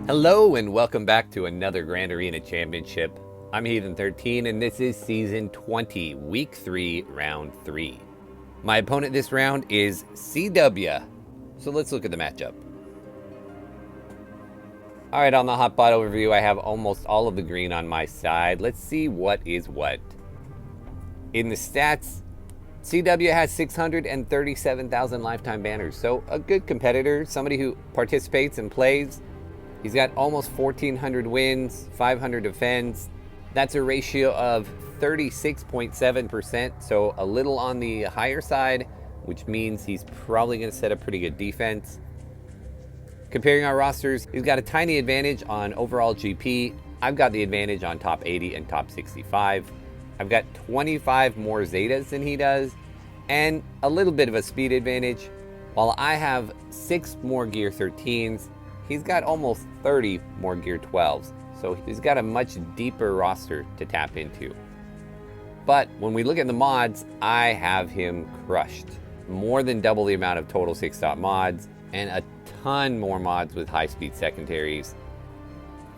Hello and welcome back to another Grand Arena Championship. I'm Heathen13 and this is Season 20, Week 3, Round 3. My opponent this round is CW. So let's look at the matchup. Alright, on the hotbot overview, I have almost all of the green on my side. Let's see what is what. In the stats, CW has 637,000 lifetime banners, so a good competitor, somebody who participates and plays. He's got almost 1,400 wins, 500 defends. That's a ratio of 36.7%, so a little on the higher side, which means he's probably going to set a pretty good defense. Comparing our rosters, he's got a tiny advantage on overall GP. I've got the advantage on top 80 and top 65. I've got 25 more Zetas than he does, and a little bit of a speed advantage. While I have 6 more Gear 13s, he's got almost 30 more Gear 12s, so he's got a much deeper roster to tap into. But when we look at the mods, I have him crushed. More than double the amount of total 6-dot mods, and a ton more mods with high-speed secondaries.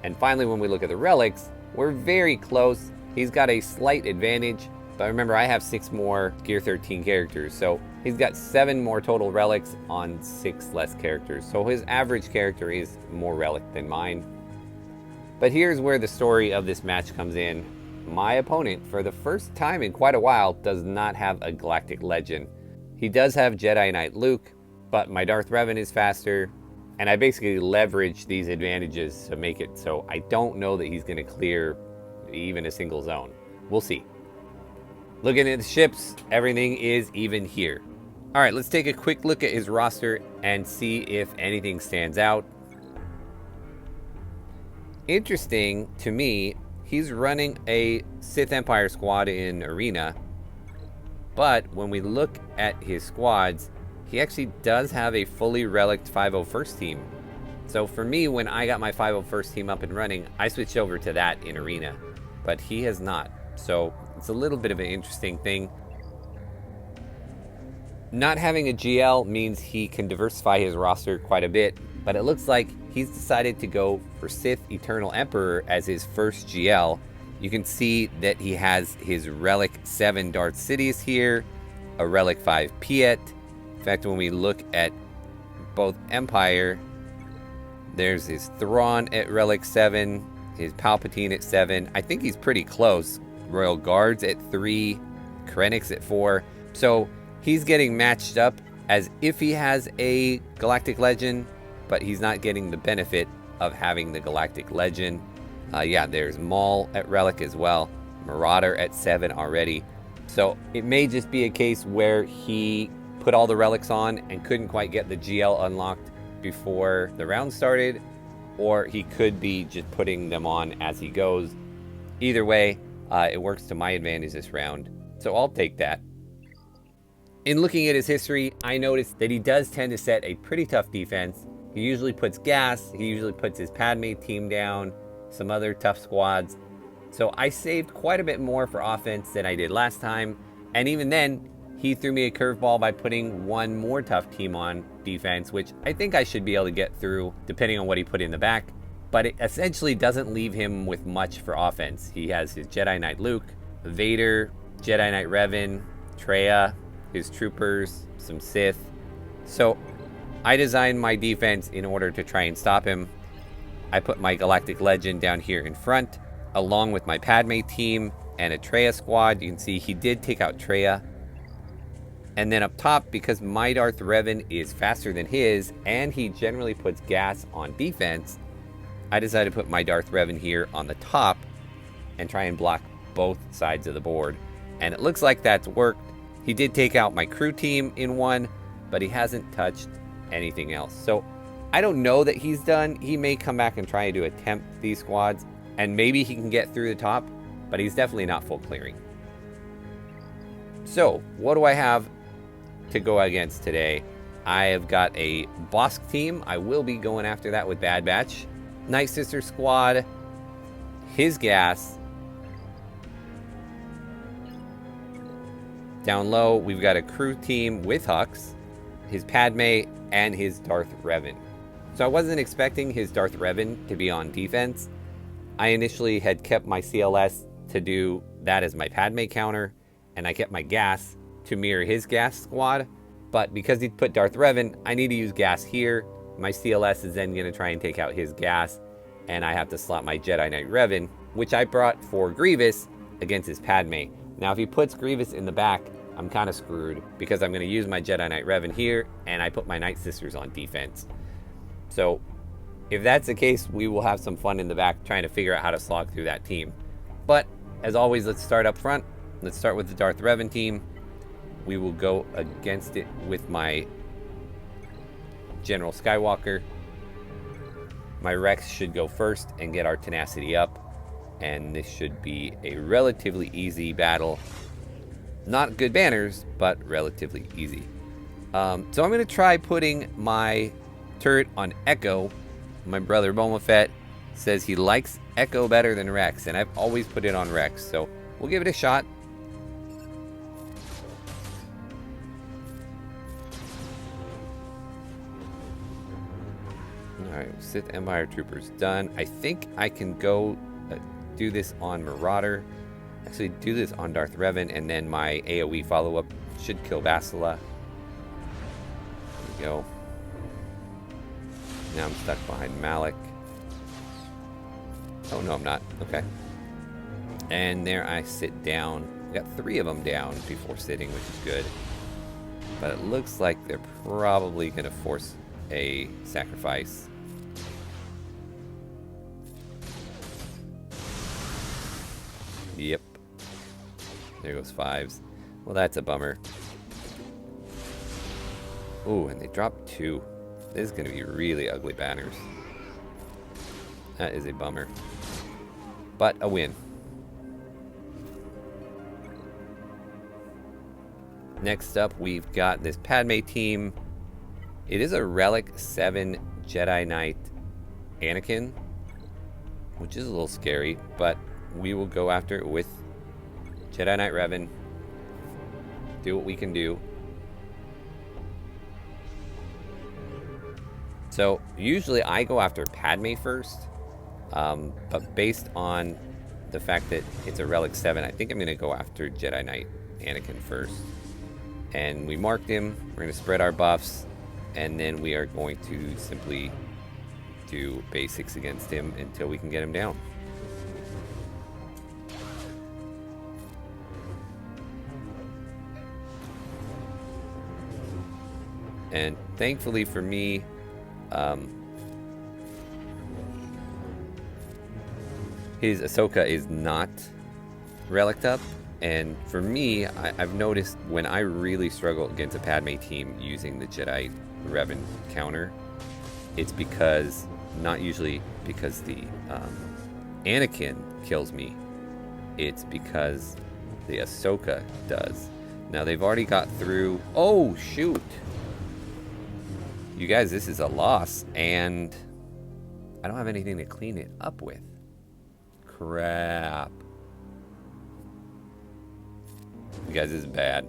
And finally, when we look at the relics, we're very close. He's got a slight advantage, but remember, I have 6 more Gear 13 characters, so he's got 7 more total relics on 6 less characters. So his average character is more relic than mine. But here's where the story of this match comes in. My opponent, for the first time in quite a while, does not have a Galactic Legend. He does have Jedi Knight Luke, but my Darth Revan is faster, and I basically leverage these advantages to make it so I don't know that he's going to clear even a single zone. We'll see. Looking at the ships, everything is even here. All right, let's take a quick look at his roster and see if anything stands out. Interesting to me, he's running a Sith Empire squad in Arena, but when we look at his squads, he actually does have a fully relicked 501st team. So for me, when I got my 501st team up and running, I switched over to that in Arena, but he has not. So it's a little bit of an interesting thing. Not having a GL means he can diversify his roster quite a bit, but it looks like he's decided to go for Sith Eternal Emperor as his first GL. You can see that he has his Relic 7 Darth Sidious here, a Relic 5 Piet. In fact, when we look at both Empire, there's his Thrawn at Relic 7, his Palpatine at 7. I think he's pretty close. Royal Guards at 3, Krennic's at 4. So he's getting matched up as if he has a Galactic Legend, but he's not getting the benefit of having the Galactic Legend. Yeah, there's Maul at Relic as well. Marauder at 7 already. So it may just be a case where he put all the relics on and couldn't quite get the GL unlocked before the round started, or he could be just putting them on as he goes. Either way, it works to my advantage this round, so I'll take that. In looking at his history, I noticed that he does tend to set a pretty tough defense. He usually puts gas, he usually puts his Padme team down, some other tough squads. So I saved quite a bit more for offense than I did last time, and even then, he threw me a curveball by putting one more tough team on defense, which I think I should be able to get through depending on what he put in the back. But it essentially doesn't leave him with much for offense. He has his Jedi Knight Luke, Vader, Jedi Knight Revan, Traya, his troopers, some Sith. So I designed my defense in order to try and stop him. I put my Galactic Legend down here in front, along with my Padme team and a Traya squad. You can see he did take out Traya. And then up top, because my Darth Revan is faster than his, and he generally puts gas on defense, I decided to put my Darth Revan here on the top and try and block both sides of the board. And it looks like that's worked. He did take out my crew team in one, but he hasn't touched anything else. So I don't know that he's done. He may come back and try to attempt these squads, and maybe he can get through the top, but he's definitely not full clearing. So what do I have to go against today? I have got a Bosk team. I will be going after that with Bad Batch. Night Sister squad, his gas. Down low, we've got a crew team with Hux, his Padme, and his Darth Revan. So I wasn't expecting his Darth Revan to be on defense. I initially had kept my CLS to do that as my Padme counter, and I kept my gas to mirror his gas squad. But because he put Darth Revan, I need to use gas here. My CLS is then going to try and take out his gas, and I have to slot my Jedi Knight Revan, which I brought for Grievous against his Padme. Now, if he puts Grievous in the back, I'm kind of screwed because I'm going to use my Jedi Knight Revan here, and I put my Night Sisters on defense. So if that's the case, we will have some fun in the back trying to figure out how to slog through that team. But as always, let's start up front. Let's start with the Darth Revan team. We will go against it with my General Skywalker. My Rex should go first and get our tenacity up. And this should be a relatively easy battle. Not good banners, but relatively easy. So I'm going to try putting my turret on Echo. My brother Boba Fett says he likes Echo better than Rex, and I've always put it on Rex, so we'll give it a shot. Alright, Sith Empire Troopers done. I think I can go do this on Marauder. Actually, do this on Darth Revan, and then my AoE follow-up should kill Bastila. There we go. Now I'm stuck behind Malik. Oh, no, I'm not. Okay. And there I sit down. I got 3 of them down before sitting, which is good. But it looks like they're probably going to force a sacrifice. Yep. There goes 5s. Well, that's a bummer. Ooh, and they dropped 2. This is going to be really ugly banners. That is a bummer. But a win. Next up, we've got this Padme team. It is a Relic 7 Jedi Knight Anakin, which is a little scary, but we will go after it with Jedi Knight Revan. Do what we can do. So usually I go after Padme first, but based on the fact that it's a Relic 7, I think I'm going to go after Jedi Knight Anakin first. And we marked him. We're going to spread our buffs, and then we are going to simply do basics against him until we can get him down. And thankfully for me, his Ahsoka is not reliced up. And for me, I've noticed when I really struggle against a Padme team using the Jedi Revan counter, it's because, not usually because the Anakin kills me, it's because the Ahsoka does. Now they've already got through. Oh, shoot. You guys, this is a loss, and I don't have anything to clean it up with. Crap. You guys, this is bad.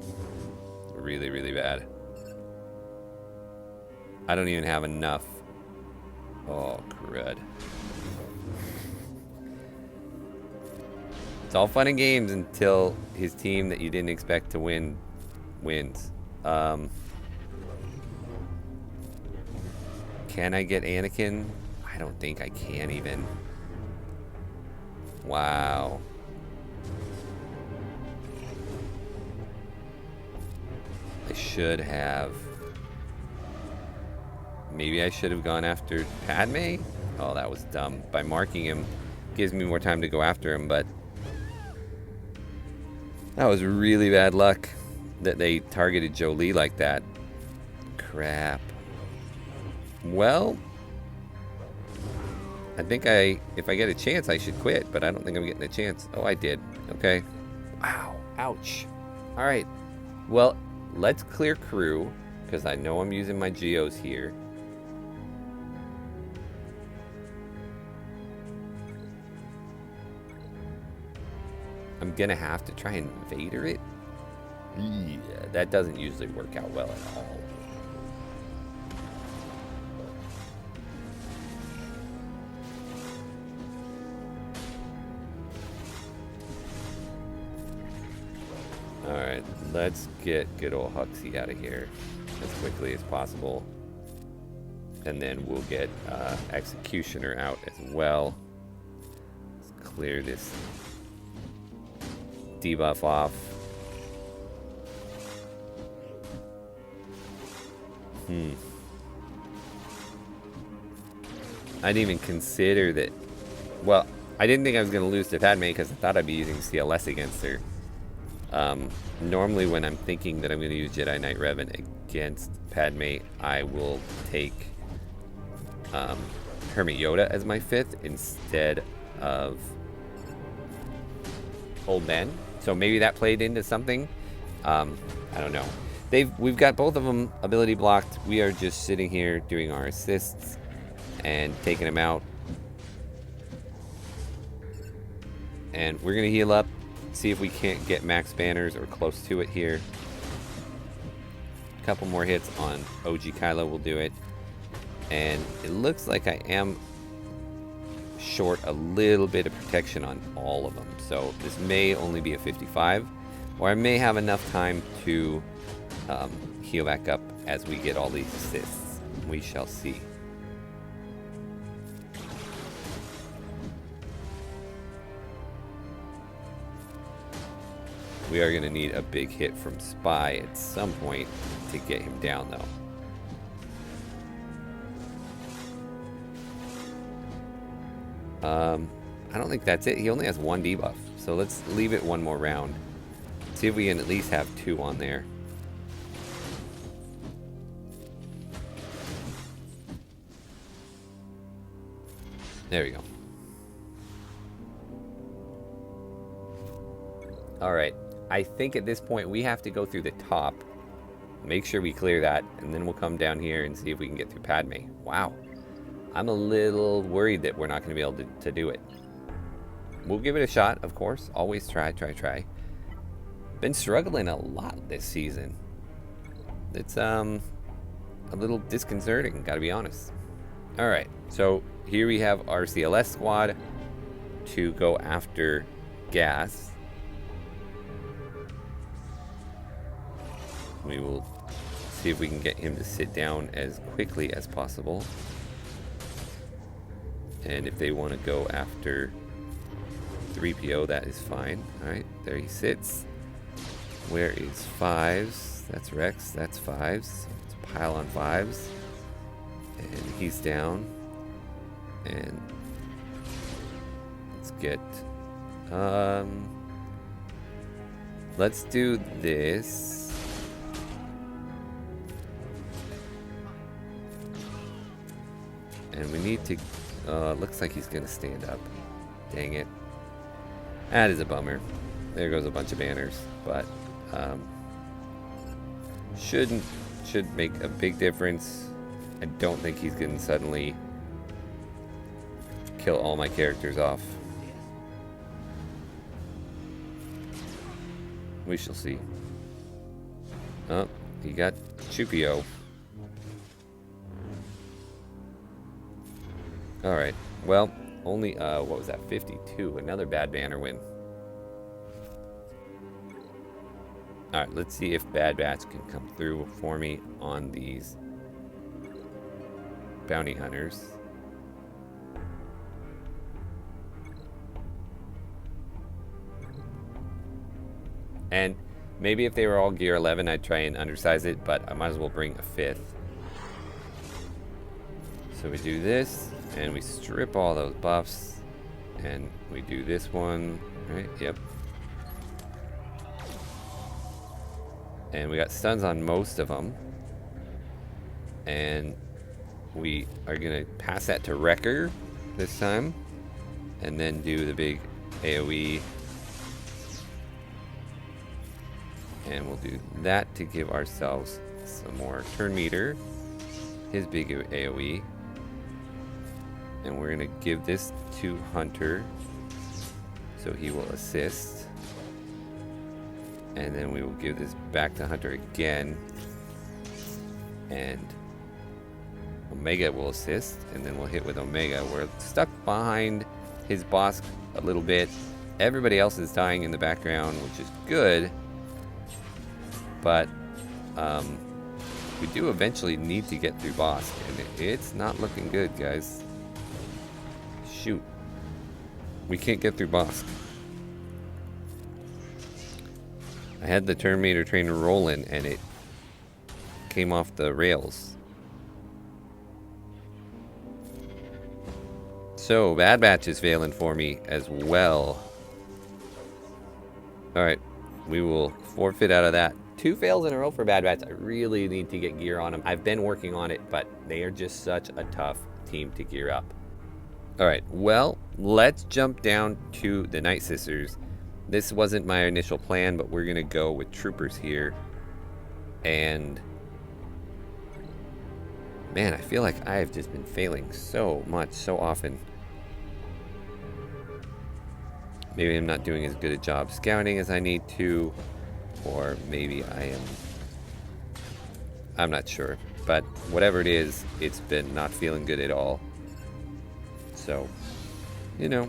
Really, really bad. I don't even have enough. Oh, crud. It's all fun and games until his team that you didn't expect to win wins. Can I get Anakin? I don't think I can even. Wow. I should have. Maybe I should have gone after Padme? Oh, that was dumb. By marking him, gives me more time to go after him, but that was really bad luck that they targeted Jolie like that. Crap. Well, I think if I get a chance, I should quit, but I don't think I'm getting a chance. Oh, I did. Okay. Wow. Ouch. All right. Well, let's clear crew, because I know I'm using my geos here. I'm going to have to try and Vader it. Yeah, that doesn't usually work out well at all. Alright, let's get good old Huxley out of here as quickly as possible. And then we'll get Executioner out as well. Let's clear this debuff off. I didn't even consider that. Well, I didn't think I was going to lose to Padme because I thought I'd be using CLS against her. Normally when I'm thinking that I'm going to use Jedi Knight Revan against Padme, I will take Hermit Yoda as my 5th instead of Old Ben. So maybe that played into something. I don't know. We've got both of them ability blocked. We are just sitting here doing our assists and taking them out. And we're going to heal up, see if we can't get max banners or close to it here. A couple more hits on OG Kylo will do it. And it looks like I am short a little bit of protection on all of them. So this may only be a 55, or I may have enough time to heal back up as we get all these assists. We shall see. We are going to need a big hit from Spy at some point to get him down, though. I don't think that's it. He only has 1 debuff, so let's leave it one more round. See if we can at least have 2 on there. There we go. All right. I think at this point we have to go through the top, make sure we clear that, and then we'll come down here and see if we can get through Padme. Wow. I'm a little worried that we're not going to be able to do it. We'll give it a shot, of course. Always try. Been struggling a lot this season. It's a little disconcerting, gotta be honest. All right, so here we have our CLS squad to go after Gas. We will see if we can get him to sit down as quickly as possible. And if they want to go after 3PO, that is fine. Alright, there he sits. Where is 5s? That's Rex, that's 5s. Let's pile on 5s. And he's down. And let's get... let's do this. And we need to... looks like he's going to stand up. Dang it. That is a bummer. There goes a bunch of banners. But should make a big difference. I don't think he's going to suddenly kill all my characters off. We shall see. Oh, he got Chupio. Alright, well, only, what was that, 52, another bad banner win. Alright, let's see if Bad Batch can come through for me on these bounty hunters. And maybe if they were all gear 11, I'd try and undersize it, but I might as well bring a 5th. So we do this. And we strip all those buffs. And we do this one. Right? Yep. And we got stuns on most of them. And we are going to pass that to Wrecker this time. And then do the big AoE. And we'll do that to give ourselves some more turn meter. His big AoE. And we're going to give this to Hunter so he will assist. And then we will give this back to Hunter again. And Omega will assist. And then we'll hit with Omega. We're stuck behind his boss a little bit. Everybody else is dying in the background, which is good. but we do eventually need to get through Bosk, and it's not looking good, guys. Shoot. We can't get through Bosk. I had the Terminator trainer rolling, and it came off the rails. So, Bad Batch is failing for me as well. Alright, we will forfeit out of that. 2 fails in a row for Bad Batch. I really need to get gear on them. I've been working on it, but they are just such a tough team to gear up. Alright, well, let's jump down to the Night Sisters. This wasn't my initial plan, but we're going to go with troopers here. And man, I feel like I have just been failing so much, so often. Maybe I'm not doing as good a job scouting as I need to, or maybe I'm not sure. But whatever it is, it's been not feeling good at all. So, you know,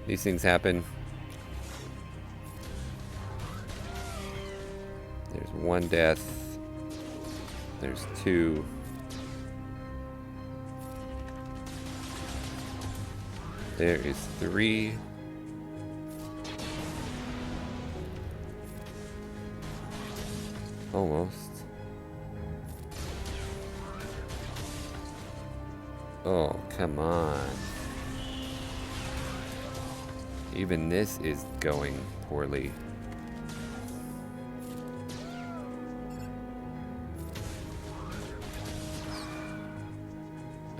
these things happen. There's 1 death. There's 2. There is 3. Almost. Oh, come on. Even this is going poorly.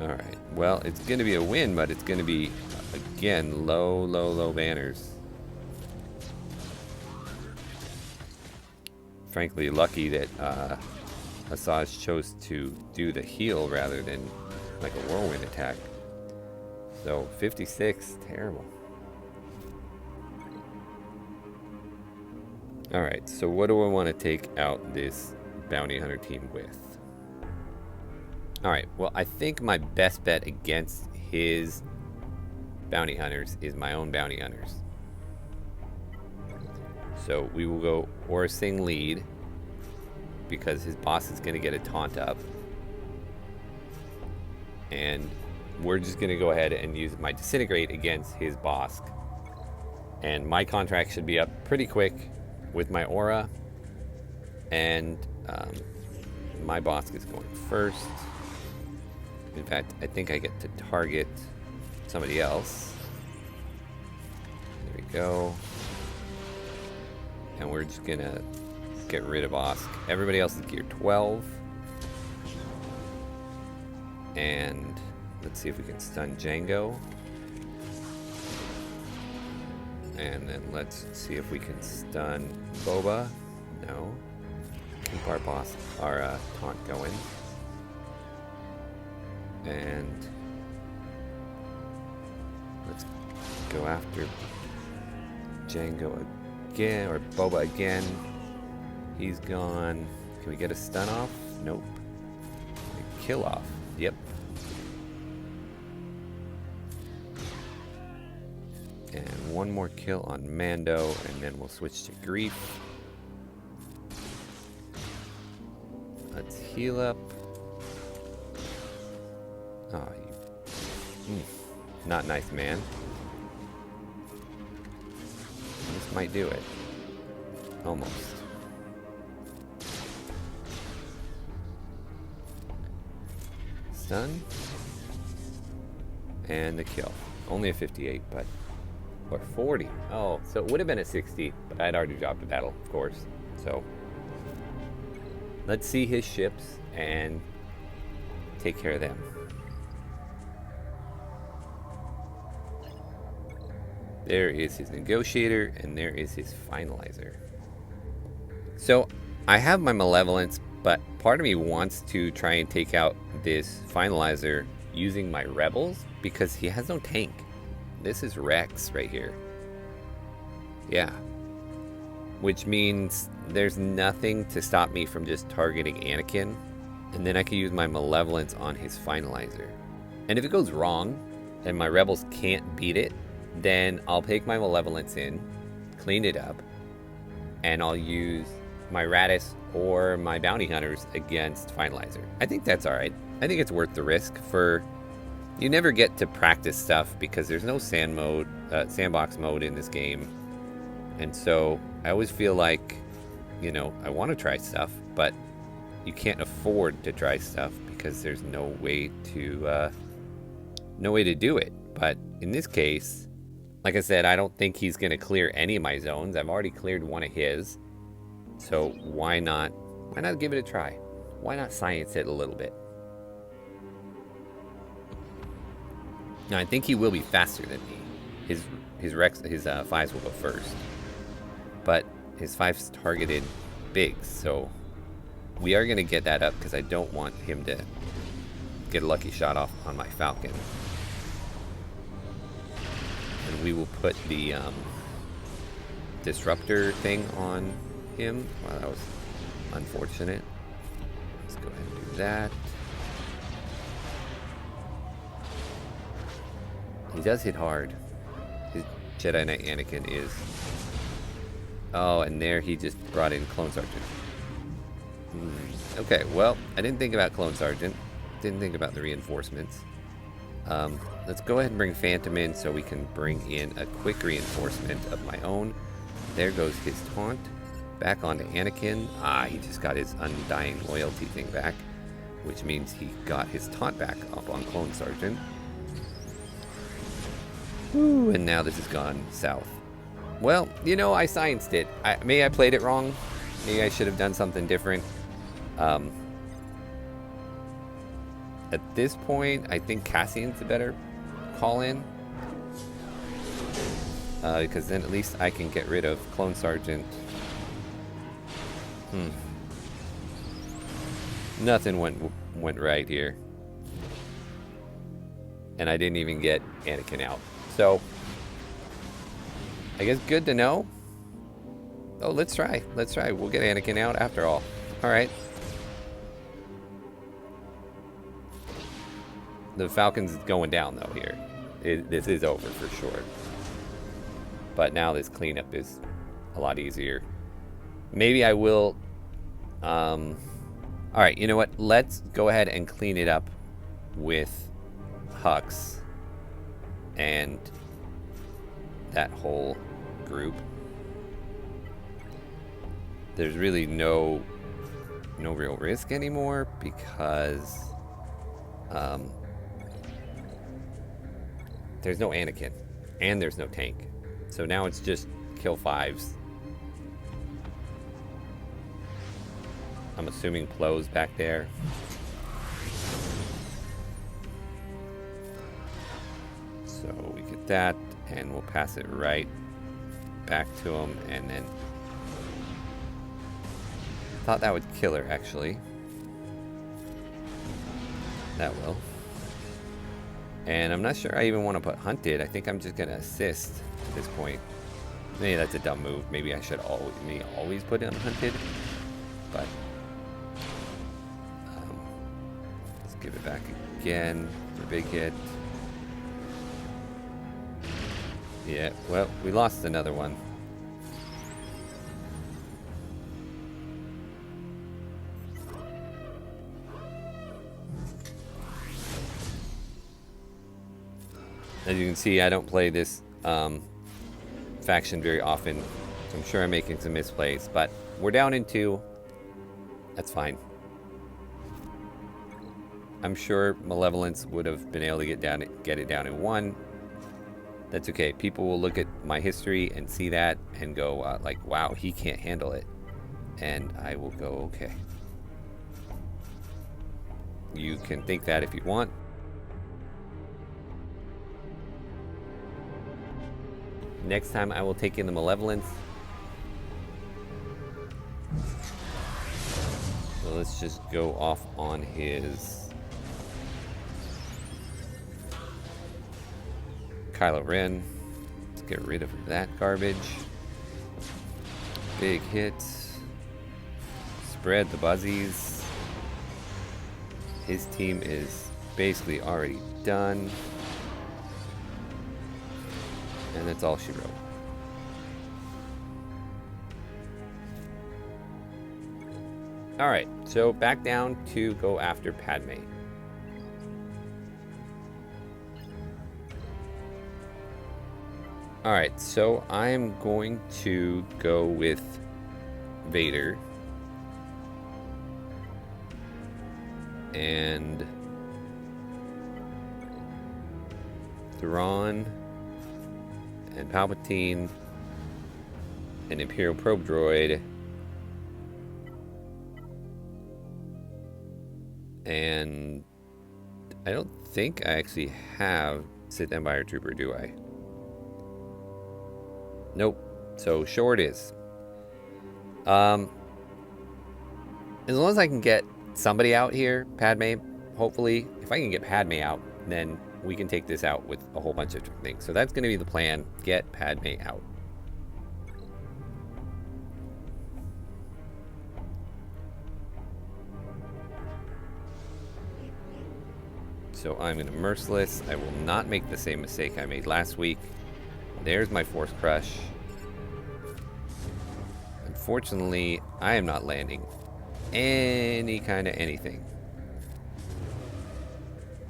Alright, well, it's going to be a win, but it's going to be, again, low banners. Frankly, lucky that Asajj chose to do the heal rather than like a whirlwind attack. So, 56, terrible. Alright, so what do I want to take out this bounty hunter team with? Alright, well, I think my best bet against his bounty hunters is my own bounty hunters. So we will go Aura Singh lead because his boss is going to get a taunt up. And we're just going to go ahead and use my Disintegrate against his boss. And my contract should be up pretty quick with my aura. And my boss is going first. In fact, I think I get to target somebody else. There we go. And we're just gonna get rid of Osk. Everybody else is gear 12. And let's see if we can stun Django. And then let's see if we can stun Boba. No. Keep our boss, our taunt going. And let's go after Django again, or Boba again. He's gone. Can we get a stun off? Nope. Kill off. Yep. And one more kill on Mando, and then we'll switch to Grief. Let's heal up. Oh, you... not nice, man. This might do it. Almost. Stun. And the kill. Only a 58, but... or 40. Oh, so it would have been a 60, but I'd already dropped the battle, of course. So... let's see his ships and take care of them. There is his negotiator, and there is his finalizer. So, I have my malevolence, but part of me wants to try and take out this finalizer using my rebels, because he has no tank. This is Rex right here. Yeah. Which means there's nothing to stop me from just targeting Anakin, and then I can use my malevolence on his finalizer. And if it goes wrong, and my rebels can't beat it, then I'll take my malevolence in, clean it up, and I'll use my Radis or my Bounty Hunters against Finalizer. I think that's alright. I think it's worth the risk for... You never get to practice stuff because there's no sandbox mode in this game. And so I always feel like, you know, I want to try stuff, but you can't afford to try stuff because there's no way to do it. But in this case, like I said, I don't think he's going to clear any of my zones. I've already cleared one of his. So why not give it a try? Why not science it a little bit? Now, I think he will be faster than me. His fives will go first. But his fives targeted bigs, so we are going to get that up because I don't want him to get a lucky shot off on my Falcon. And we will put the disruptor thing on him. Wow, that was unfortunate. Let's go ahead and do that. He does hit hard. His Jedi Knight Anakin is... Oh, and there he just brought in Clone Sergeant. Okay, well, I didn't think about Clone Sergeant. Didn't think about the reinforcements. Let's go ahead and bring Phantom in so we can bring in a quick reinforcement of my own. There goes his taunt. Back onto Anakin. Ah, he just got his undying loyalty thing back, which means he got his taunt back up on Clone Sergeant. Ooh, and now this has gone south. Well, you know, I scienced it. Maybe I played it wrong. Maybe I should have done something different. At this point, I think Cassian's the better call-in. Because then at least I can get rid of Clone Sergeant. Nothing went right here. And I didn't even get Anakin out. So, I guess good to know. Oh, let's try. Let's try. We'll get Anakin out after all. Alright. The Falcon's going down, though, here. This is over for sure. But now this cleanup is a lot easier. Maybe I will... Alright, you know what? Let's go ahead and clean it up with Hux and that whole group. There's really no real risk anymore because there's no Anakin and there's no tank. So now it's just kill fives. I'm assuming Plo's back there. So we get that, and we'll pass it right back to him, and then... Thought that would kill her, actually. That will. And I'm not sure I even want to put Hunted. I think I'm just going to assist at this point. Maybe that's a dumb move. Maybe I should always put in Hunted. But... let's give it back again for a big hit. Yeah, well, we lost another one. As you can see, I don't play this faction very often, so I'm sure I'm making some misplays, but we're down in 2. That's fine. I'm sure Malevolence would have been able to get it down in 1. That's okay. People will look at my history and see that and go like, wow, he can't handle it. And I will go, okay. You can think that if you want. Next time I will take in the Malevolence. So let's just go off on his Kylo Ren. Let's get rid of that garbage. Big hit. Spread the buzzies. His team is basically already done. And that's all she wrote. Alright, so back down to go after Padme. Alright, so I'm going to go with Vader. And Thrawn and Palpatine and Imperial Probe Droid and I don't think I actually have Sith Empire Trooper, do I? Nope. So sure it is. As long as I can get somebody out here, Padme, hopefully, if I can get Padme out, then we can take this out with a whole bunch of different things. So that's going to be the plan, get Padme out. So I'm going to Merciless. I will not make the same mistake I made last week. There's my Force Crush. Unfortunately, I am not landing any kind of anything.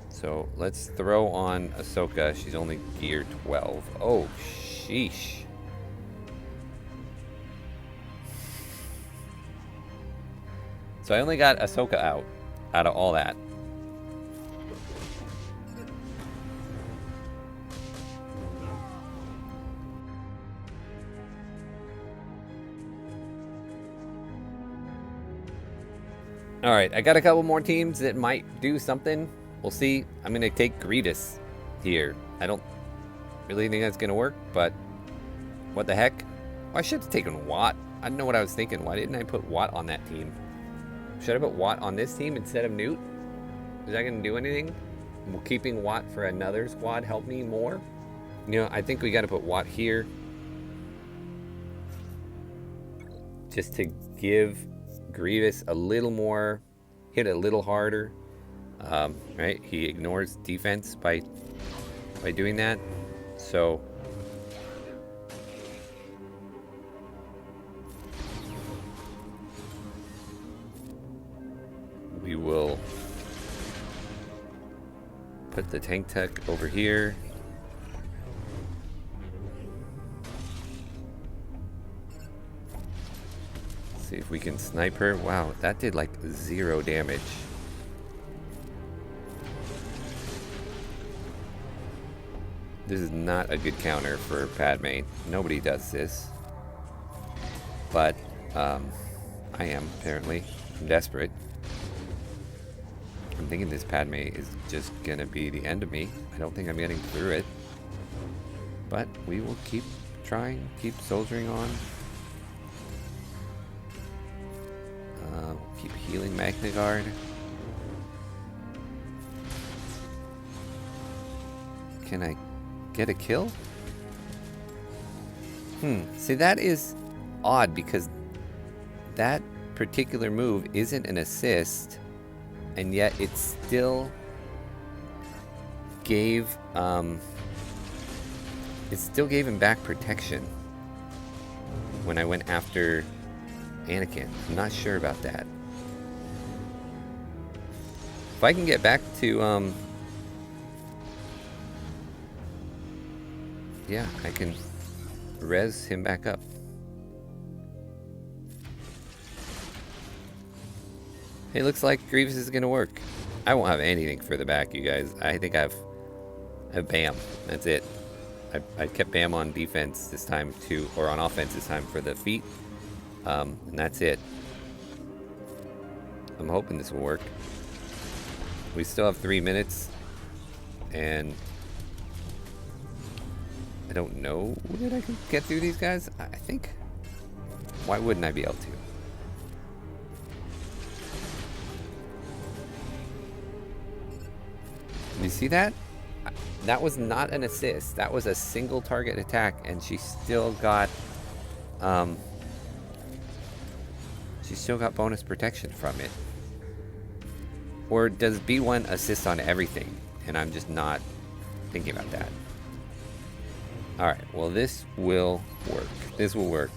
So let's throw on Ahsoka. She's only gear 12. Oh, sheesh. So I only got Ahsoka out of all that. Alright, I got a couple more teams that might do something. We'll see. I'm going to take Grievous here. I don't really think that's going to work, but what the heck? Oh, I should have taken Watt. I don't know what I was thinking. Why didn't I put Watt on that team? Should I put Watt on this team instead of Newt? Is that going to do anything? Will keeping Watt for another squad help me more? You know, I think we got to put Watt here. Just to give Grievous a little more, hit a little harder. Right? He ignores defense by doing that. So we will put the tank tech over here. See if we can snipe her. Wow, that did like 0 damage. This is not a good counter for Padme. Nobody does this. But I am, apparently. I'm desperate. I'm thinking this Padme is just gonna be the end of me. I don't think I'm getting through it. But we will keep trying, keep soldiering on. Keep healing Magna Guard. Can I get a kill? See, that is odd because that particular move isn't an assist, and yet it still gave him back protection when I went after Anakin. I'm not sure about that. If I can get back to yeah, I can res him back up. It looks like Grievous is gonna work. I won't have anything for the back, you guys. I think I have Bam. That's it. I kept Bam on defense this time too, or on offense this time for the feet. And that's it. I'm hoping this will work. We still have 3 minutes, and I don't know that I can get through these guys. I think. Why wouldn't I be able to? You see that? That was not an assist. That was a single target attack, and she still got bonus protection from it. Or does B1 assist on everything? And I'm just not thinking about that. Alright, well this will work. This will work.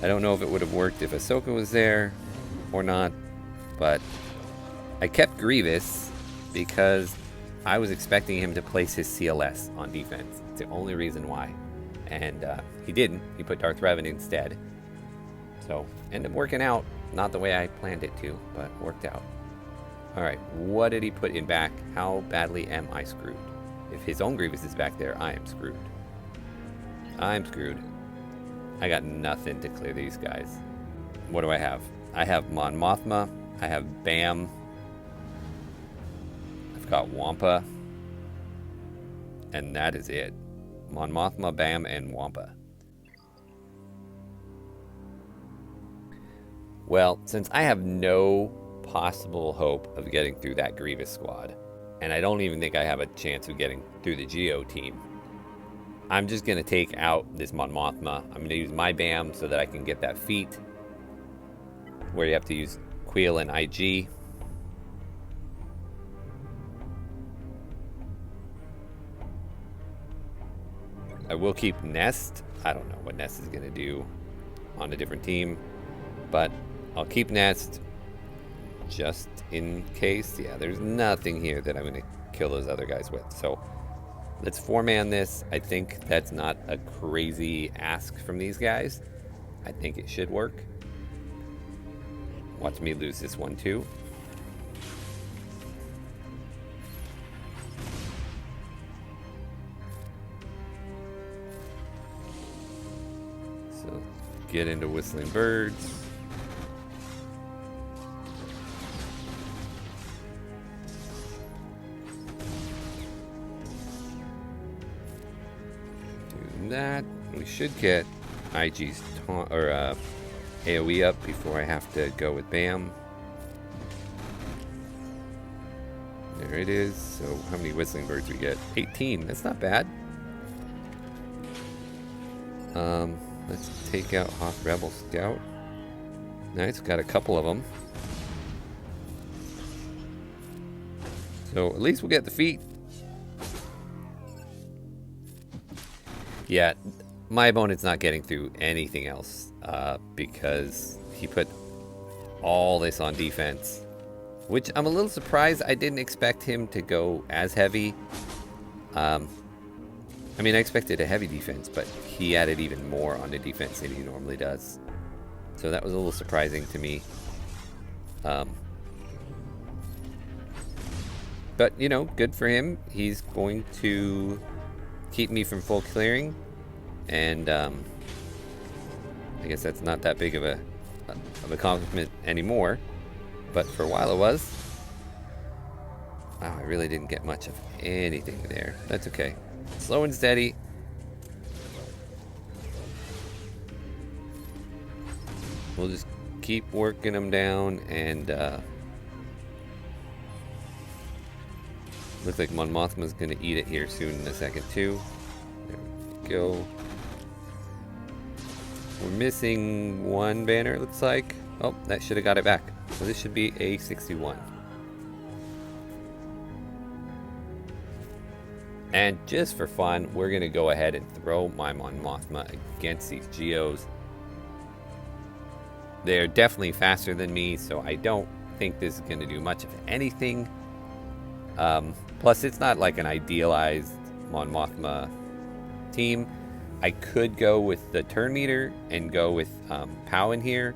I don't know if it would have worked if Ahsoka was there or not, but I kept Grievous because I was expecting him to place his CLS on defense. It's the only reason why. And he didn't. He put Darth Revan instead. So, ended up working out. Not the way I planned it to, but worked out. Alright, what did he put in back? How badly am I screwed? If his own Grievous is back there, I am screwed. I'm screwed. I got nothing to clear these guys. What do I have? I have Mon Mothma. I have Bam. I've got Wampa. And that is it. Mon Mothma, Bam, and Wampa. Well, since I have no possible hope of getting through that Grievous squad, and I don't even think I have a chance of getting through the Geo team, I'm just going to take out this Mon Mothma. I'm going to use my Bam so that I can get that feat, where you have to use Queel and IG. I will keep Nest. I don't know what Nest is going to do on a different team, but I'll keep Nest just in case. Yeah, there's nothing here that I'm going to kill those other guys with. So let's 4-man this. I think that's not a crazy ask from these guys. I think it should work. Watch me lose this one too. So get into Whistling Birds. Do that. We should get IG's taunt or AoE up before I have to go with Bam. There it is. So how many Whistling Birds we get? 18. That's not bad. Let's take out Hoth Rebel Scout. Nice, got a couple of them. So at least we'll get the feet. Yeah, my opponent's not getting through anything else because he put all this on defense, which I'm a little surprised. I didn't expect him to go as heavy. I mean, I expected a heavy defense, but he added even more on the defense than he normally does. So that was a little surprising to me. But, you know, good for him. He's going to keep me from full clearing. And I guess that's not that big of an accomplishment anymore. But for a while it was. Wow, I really didn't get much of anything there. That's okay. Slow and steady. We'll just keep working them down, and looks like Mon Mothma's gonna eat it here soon in a second too. There we go. We're missing one banner, it looks like. Oh, that should have got it back. So this should be a 61. And just for fun, we're going to go ahead and throw my Mon Mothma against these Geos. They're definitely faster than me, so I don't think this is going to do much of anything. Plus, it's not like an idealized Mon Mothma team. I could go with the turn meter and go with Pow in here,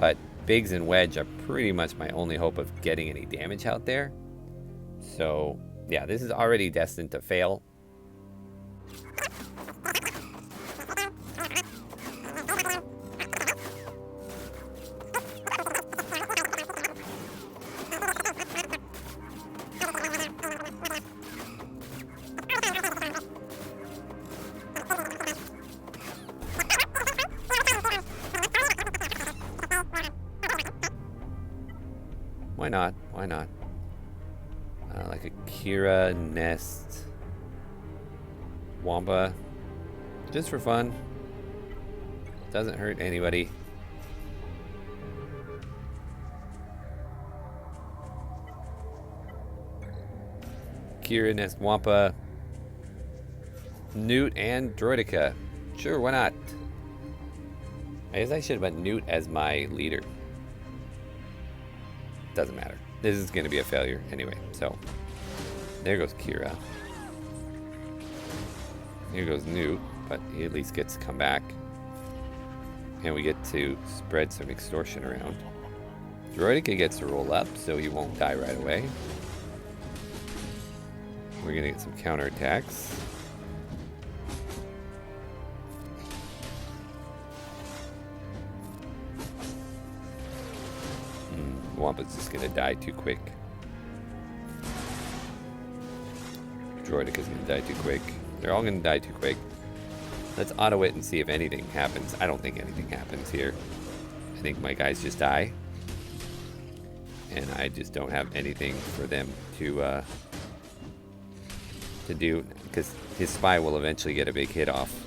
but Biggs and Wedge are pretty much my only hope of getting any damage out there. So yeah, this is already destined to fail. Why not? Why not? Like a Kira, Nest, Wampa, just for fun. Doesn't hurt anybody. Kira, Nest, Wampa, Newt, and Droideka. Sure, why not? I guess I should have put Newt as my leader. Doesn't matter. This is going to be a failure anyway. So there goes Kira. Here goes Newt, but he at least gets to come back. And we get to spread some extortion around. Droideka gets to roll up, so he won't die right away. We're going to get some counterattacks. Wampa's just going to die too quick. Droideka's going to die too quick. They're all going to die too quick. Let's auto it and see if anything happens. I don't think anything happens here. I think my guys just die. And I just don't have anything for them to do, because his spy will eventually get a big hit off.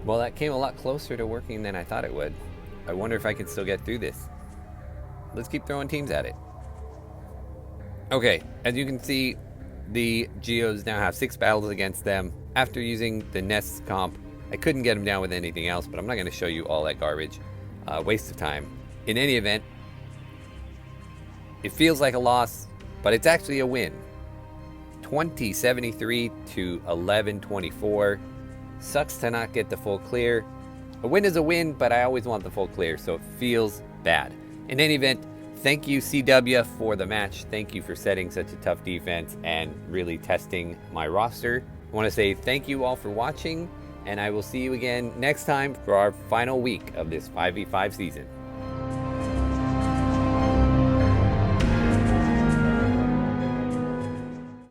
Well, that came a lot closer to working than I thought it would. I wonder if I can still get through this. Let's keep throwing teams at it. Okay, as you can see, the Geos now have 6 battles against them. After using the Nest comp, I couldn't get them down with anything else, but I'm not going to show you all that garbage. Waste of time. In any event, it feels like a loss, but it's actually a win. 2073 to 1124. Sucks to not get the full clear. A win is a win, but I always want the full clear, so it feels bad. In any event, thank you CW for the match. Thank you for setting such a tough defense and really testing my roster. I want to say thank you all for watching, and I will see you again next time for our final week of this 5v5 season.